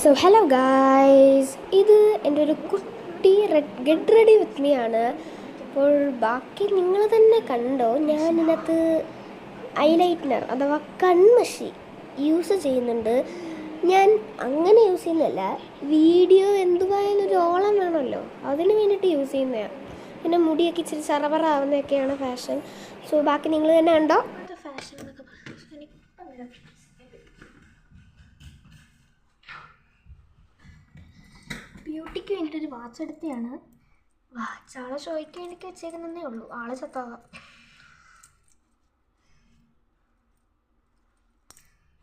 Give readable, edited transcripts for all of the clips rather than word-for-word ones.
So hello guys, ഇത് എൻ്റെ ഒരു കുട്ടി ഗെറ്റ് റെഡി വിത്ത് മീ ആണ്. അപ്പോൾ ബാക്കി നിങ്ങൾ തന്നെ കണ്ടോ. ഞാൻ ഇതിനകത്ത് ഐലൈറ്റ്നർ അഥവാ കൺമഷി യൂസ് ചെയ്യുന്നുണ്ട്. ഞാൻ അങ്ങനെ യൂസ് ചെയ്യുന്നതല്ല, വീഡിയോ എന്തുവായാലും ഒരു ഓളം വേണമല്ലോ, അതിന് വേണ്ടിയിട്ട് യൂസ് ചെയ്യുന്നതാണ്. പിന്നെ മുടിയൊക്കെ ഇച്ചിരി ചറപറ ആവുന്നതൊക്കെയാണ് ഫാഷൻ. സോ ബാക്കി നിങ്ങൾ തന്നെ കണ്ടോ. ഫാഷൻ എന്നൊക്കെ ബ്യൂട്ടിക്ക് വേണ്ടിയിട്ടൊരു വാച്ച് എടുത്തതാണ്. വാച്ച് ആളെ ഷോയ്ക്ക് വേണ്ടിയിട്ട് വെച്ചേക്കുന്നതേ ഉള്ളൂ, ആളെ ചത്താകാം.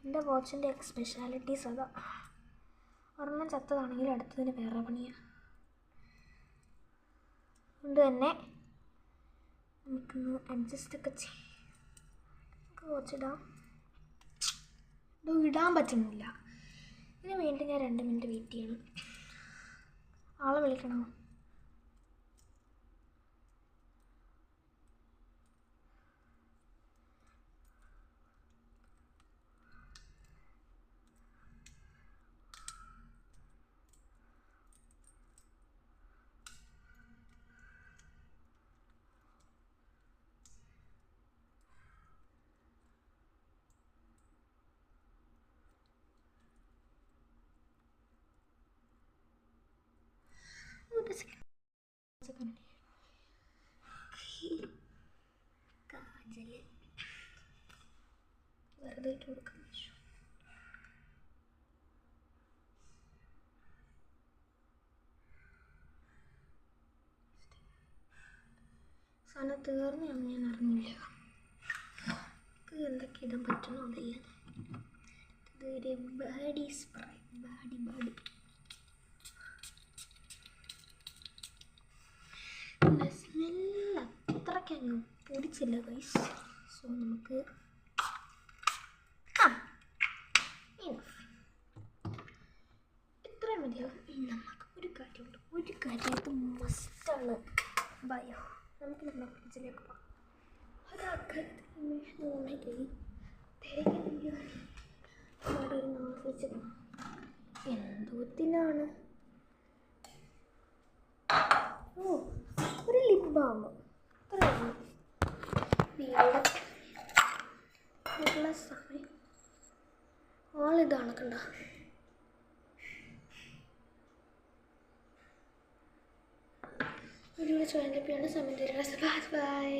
എൻ്റെ വാച്ചിൻ്റെ സ്പെഷ്യാലിറ്റീസ് അതാ. ഒരെണ്ണം ചത്തതാണെങ്കിൽ അടുത്തതിന് വേറെ പണിയാണ്. അതുകൊണ്ട് തന്നെ നമുക്കൊന്ന് അഡ്ജസ്റ്റ് ഒക്കെ ചെയ്യാം. വാച്ച് ഇടാൻ പറ്റുന്നില്ല. ഇതിന് വേണ്ടി ഞാൻ 2 മിനിറ്റ് വെയിറ്റ് ചെയ്യണം. ആളെ വിളിക്കണോ? കാജല് വെറുതെ ഇട്ട് കൊടുക്കാൻ സാധനം തീർന്നൊന്നും ഞാൻ അറിഞ്ഞില്ല. ഇത് എന്തൊക്കെ ഇടാൻ പറ്റുന്നോ അതല്ല. ഇതൊരു ബാഡി സ്പ്രേ, ബാഡി സ്മെല്ല് അത്രയ്ക്ക് അങ്ങ് പൊടിച്ചില്ല ഗൈസ്. സോ നമുക്ക് ഇത്രയും മതിയോ? നമുക്ക് ഒരു കാര്യമായിട്ട് മസ്റ്റാണ് ബയോ. നമുക്ക് നമ്മുടെ ഫ്രിഡ്ജിലേക്ക് പോകാം. എന്തോത്തിനാണ്? ഓ, ഒരു ലിപ് ബാം. വീടിൻ്റെ സമയം ആളിതാണ് കണ്ട. വീഡിയോ ചാനലിലാണ് സമയം തരുക. ബൈ.